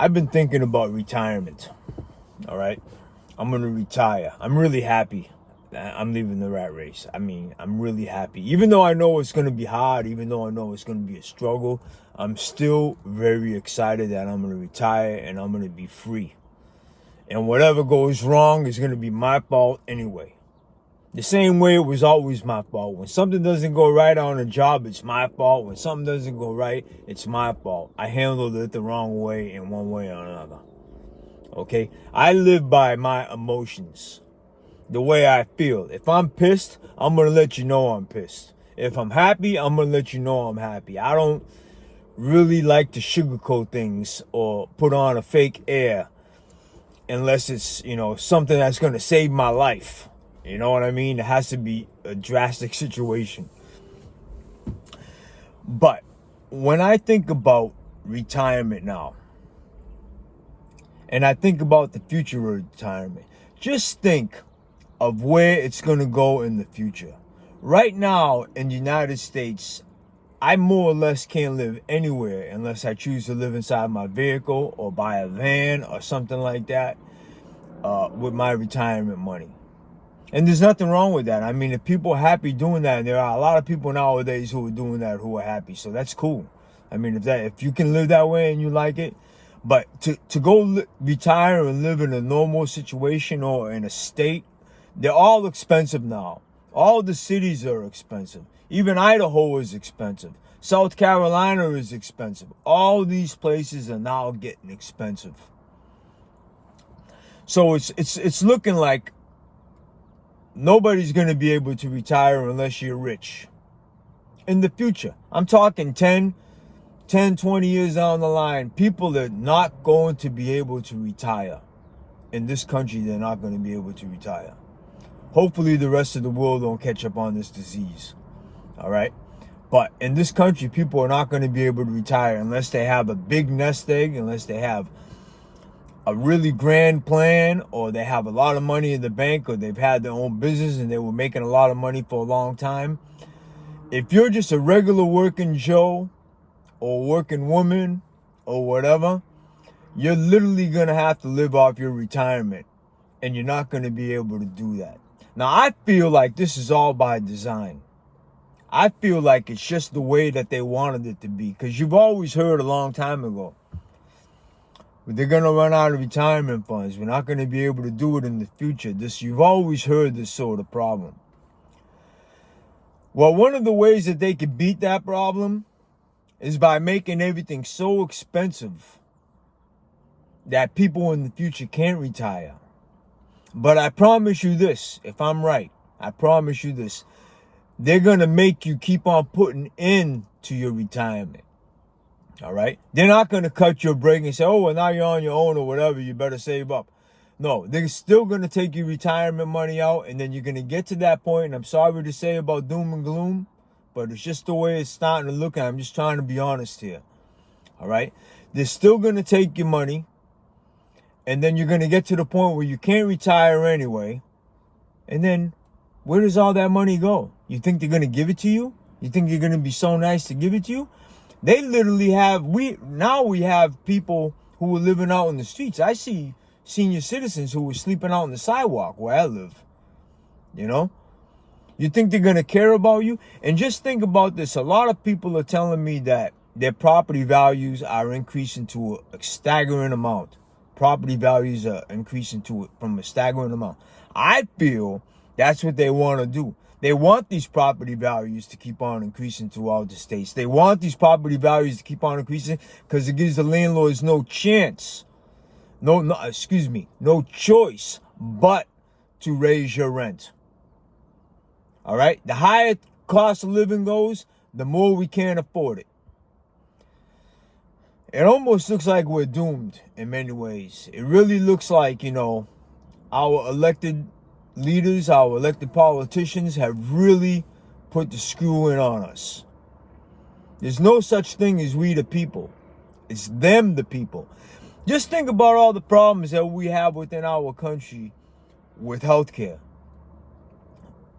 I've been thinking about retirement. All right. I'm going to retire. I'm really happy that I'm leaving the rat race. I mean, I'm really happy. Even though I know it's going to be hard, even though I know it's going to be a struggle, I'm still very excited that I'm going to retire and I'm going to be free. And whatever goes wrong is going to be my fault anyway. The same way it was always my fault. When something doesn't go right on a job, it's my fault. When something doesn't go right, it's my fault. I handled it the wrong way in one way or another. Okay? I live by my emotions. The way I feel. If I'm pissed, I'm going to let you know I'm pissed. If I'm happy, I'm going to let you know I'm happy. I don't really like to sugarcoat things or put on a fake air unless it's, something that's going to save my life. You know what I mean? It has to be a drastic situation. But when I think about retirement now, and I think about the future of retirement, just think of where it's going to go in the future. Right now in the United States, I more or less can't live anywhere unless I choose to live inside my vehicle or buy a van or something like that with my retirement money. And there's nothing wrong with that. I mean, if people are happy doing that, and there are a lot of people nowadays who are doing that who are happy, so that's cool. I mean, if you can live that way and you like it, but to go retire and live in a normal situation or in a state, they're all expensive now. All the cities are expensive. Even Idaho is expensive. South Carolina is expensive. All these places are now getting expensive. So it's looking like nobody's going to be able to retire unless you're rich. In the future, I'm talking 10, 20 years down the line, people are not going to be able to retire. In this country, they're not going to be able to retire. Hopefully the rest of the world don't catch up on this disease. All right? But in this country, people are not going to be able to retire unless they have a big nest egg, unless they have a really grand plan, or they have a lot of money in the bank, or they've had their own business and they were making a lot of money for a long time. If you're just a regular working Joe or working woman or whatever, you're literally going to have to live off your retirement, and you're not going to be able to do that. Now, I feel like this is all by design. I feel like it's just the way that they wanted it to be, because you've always heard a long time ago, they're going to run out of retirement funds. We're not going to be able to do it in the future. You've always heard this sort of problem. Well, one of the ways that they could beat that problem is by making everything so expensive that people in the future can't retire. But I promise you this, if I'm right, I promise you this, they're going to make you keep on putting into your retirement. All right? They're not going to cut your break and say, oh, well, now you're on your own or whatever, you better save up. No, they're still going to take your retirement money out, and then you're going to get to that point, and I'm sorry to say about doom and gloom, but it's just the way it's starting to look, and I'm just trying to be honest here. All right? They're still going to take your money, and then you're going to get to the point where you can't retire anyway, and then where does all that money go? You think they're going to give it to you? You think they're going to be so nice to give it to you? They literally we have people who are living out in the streets. I see senior citizens who are sleeping out on the sidewalk where I live. You think they're going to care about you? And just think about this. A lot of people are telling me that their property values are increasing to a staggering amount. Property values are increasing from a staggering amount. I feel that's what they want to do. They want these property values to keep on increasing throughout the states. They want these property values to keep on increasing because it gives the landlords no choice but to raise your rent. All right? The higher cost of living goes, the more we can't afford it. It almost looks like we're doomed in many ways. It really looks like, our elected leaders, our elected politicians have really put the screw in on us. There's no such thing as we the people. It's them the people. Just think about all the problems that we have within our country with healthcare.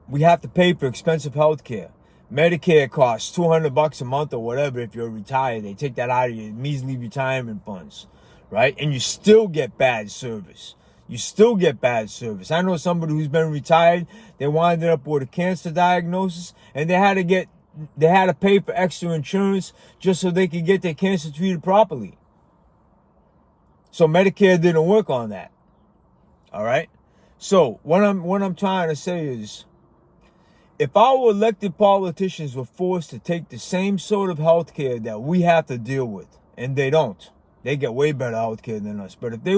We have to pay for expensive healthcare. Medicare costs $200 a month or whatever if you're retired. They take that out of your measly retirement funds, right? And you still get bad service. You still get bad service. I know somebody who's been retired. They winded up with a cancer diagnosis, and they had to pay for extra insurance just so they could get their cancer treated properly. So Medicare didn't work on that. All right. So what I'm trying to say is, if our elected politicians were forced to take the same sort of health care that we have to deal with, and they don't, they get way better health care than us. But if they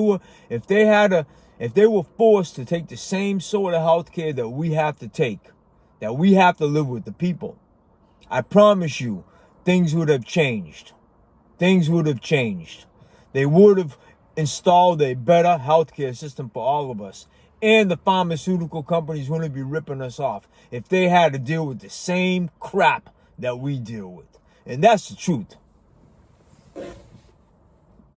were forced to take the same sort of health care that we have to take, that we have to live with, the people, I promise you, things would have changed. Things would have changed. They would have installed a better healthcare system for all of us. And the pharmaceutical companies wouldn't be ripping us off if they had to deal with the same crap that we deal with. And that's the truth.